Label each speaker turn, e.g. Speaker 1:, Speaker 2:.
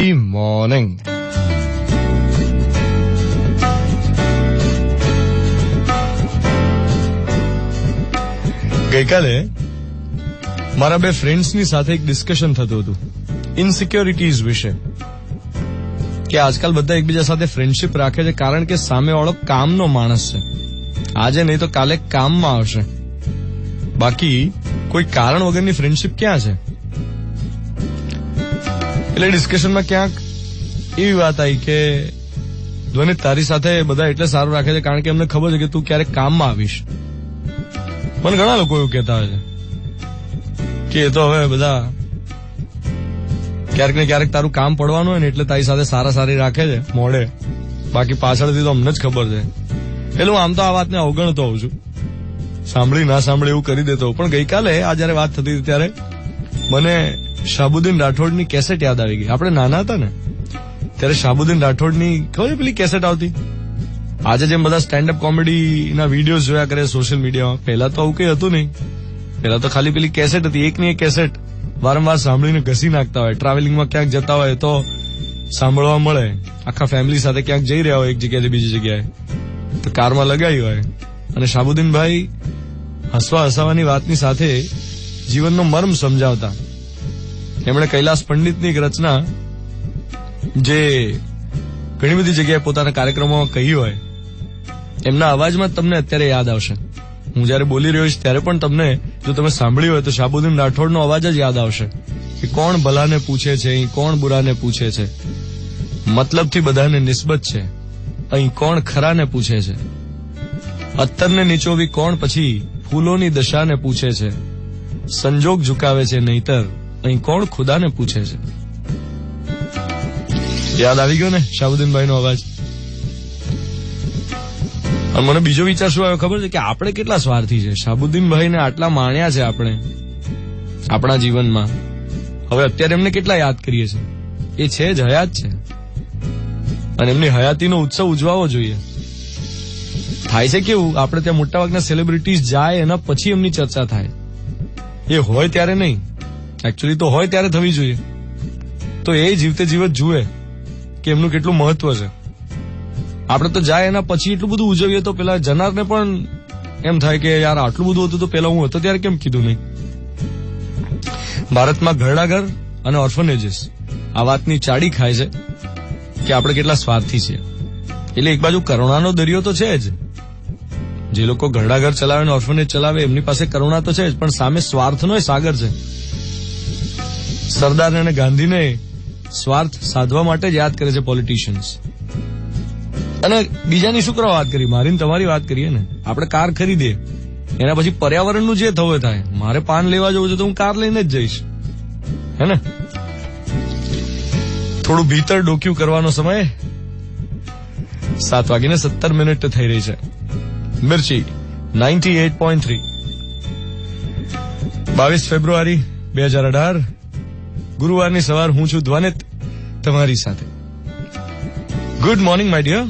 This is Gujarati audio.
Speaker 1: મોર્નિંગ. ગઈકાલે મારા બે ફ્રેન્ડ્સની સાથે એક ડિસ્કશન થતું હતું ઇનસિક્યોરિટીઝ વિશે, કે આજકાલ બધા એકબીજા સાથે ફ્રેન્ડશિપ રાખે છે કારણ કે સામેવાળો કામનો માણસ છે, આજે નહીં તો કાલે કામમાં આવશે, બાકી કોઈ કારણ વગરની ફ્રેન્ડશિપ ક્યાં છે. એટલે ડિસ્કશનમાં ક્યાંક એવી વાત આવી કે ધ્વનિ તારી સાથે બધા એટલે સારું રાખે છે કારણ કે એમને ખબર છે કે તું ક્યારેક કામમાં આવીશ. મને ઘણા લોકો એવું કહેતા હોય છે કે એ તો હવે બધા ક્યારેક ને ક્યારેક તારું કામ પડવાનું હોય ને એટલે તારી સાથે સારી રાખે છે મોડે, બાકી પાછળથી તો અમને જ ખબર છે. એટલે હું આમ તો આ વાતને અવગણતો હોઉં છું, સાંભળી ના સાંભળી એવું કરી દેતો. પણ ગઈકાલે આ જયારે વાત થતી હતી ત્યારે મને શાહબુદ્દીન રાઠોડની કેસેટ યાદ આવી ગઈ. આપણે નાના હતા ને ત્યારે શાહબુદ્દીન રાઠોડની ખબર પેલી કેસેટ આવતી. આજે જેમ બધા સ્ટેન્ડઅપ કોમેડીના વિડીયો જોયા કરે સોશિયલ મીડિયામાં, પહેલા તો આવું કઈ હતું નહીં. પહેલા તો ખાલી પેલી કેસેટ હતી, એકની એક કેસેટ વારંવાર સાંભળીને ઘસી નાખતા હોય. ટ્રાવેલિંગમાં ક્યાંક જતા હોય તો સાંભળવા મળે, આખા ફેમિલી સાથે ક્યાંક જઈ રહ્યા હોય એક જગ્યાએથી બીજી જગ્યાએ તો કારમાં લગાવી હોય. અને શાહબુદ્દીનભાઈ હસવાની વાતની સાથે જીવનનો મર્મ સમજાવતા. એમણે કૈલાસ પંડિતની એક રચના જે ઘણી બધી જગ્યાએ પોતાના કાર્યક્રમોમાં કહી હોય, એમના અવાજમાં તમને અત્યારે યાદ આવશે. હું જયારે બોલી રહ્યો છું ત્યારે પણ તમને જો તમે સાંભળ્યું હોય તો શાહબુદ્દીન રાઠોડનો અવાજ જ યાદ આવશે કે કોણ ભલાને પૂછે છે, અહીં કોણ બુરાને પૂછે છે, મતલબથી બધાને નિસ્બત છે, અહીં કોણ ખરાને પૂછે છે, અત્તરને નીચોવી કોણ પછી ફૂલોની દશાને પૂછે છે, સંજોગ ઝુકાવે છે નહીતર અહીં કોણ ખુદાને પૂછે છે. યાદ આવી ગયો ને શાહબુદ્દીનભાઈનો અવાજ. અને મને બીજો વિચાર શું આવ્યો ખબર છે કે આપણે કેટલા સ્વાર્થી છે. શાહબુદ્દીનભાઈને આટલા માણ્યા છે આપણે આપણા જીવનમાં, હવે અત્યારે એમને કેટલા યાદ કરીએ છીએ. એ છે જ, હયાત છે, અને એમની હયાતીનો ઉત્સવ ઉજવાવો જોઈએ. થાય છે કેવું, આપણે ત્યાં મોટાભાગના સેલિબ્રિટીઝ જાય એના પછી એમની ચર્ચા થાય. એ હોય ત્યારે નહીં, એકચ્યુઅલી તો હોય ત્યારે થવી જોઈએ. તો એ જીવતે જીવત જુએ કે એમનું કેટલું મહત્વ છે. આપણે તો જાય એના પછી એટલું બધું ઉજવીએ તો પેલા જનારને પણ એમ થાય કે યાર આટલું બધું હતું તો પેલા હું હતો ત્યારે કેમ કીધું નહીં. ભારતમાં ઘરડાઘર અને ઓર્ફનેજીસ આ વાતની ચાડી ખાય છે કે આપણે કેટલા સ્વાર્થી છીએ. એટલે એક બાજુ કરુણાનો દરિયો તો છે જ, જે લોકો ઘરડાઘર ચલાવે અને ઓર્ફનેજ ચલાવે એમની પાસે કરુણા તો છે જ, પણ સામે સ્વાર્થનો સાગર છે. સરદાર અને ગાંધીને સ્વાર્થ સાધવા માટે જ યાદ કરે છે પોલિટિશિયન્સ. અને બીજાની શું કરવા વાત કરી, મારી ને તમારી વાત કરીએ ને. આપણે કાર ખરીદીએ એના પછી પર્યાવરણનું જે થવું થાય, મારે પાન લેવા જવું છે તો હું કાર લઈને જ જઈશ, હે ને. થોડું ભીતર ડોક્યું કરવાનો સમય 7:17 થઈ રહી છે. મિર્ચી 98.3 22 ફેબ્રુઆરી 2018 ગુરુવારની સવાર. હું છું ધ્વનિત તમારી સાથે. Good morning my dear.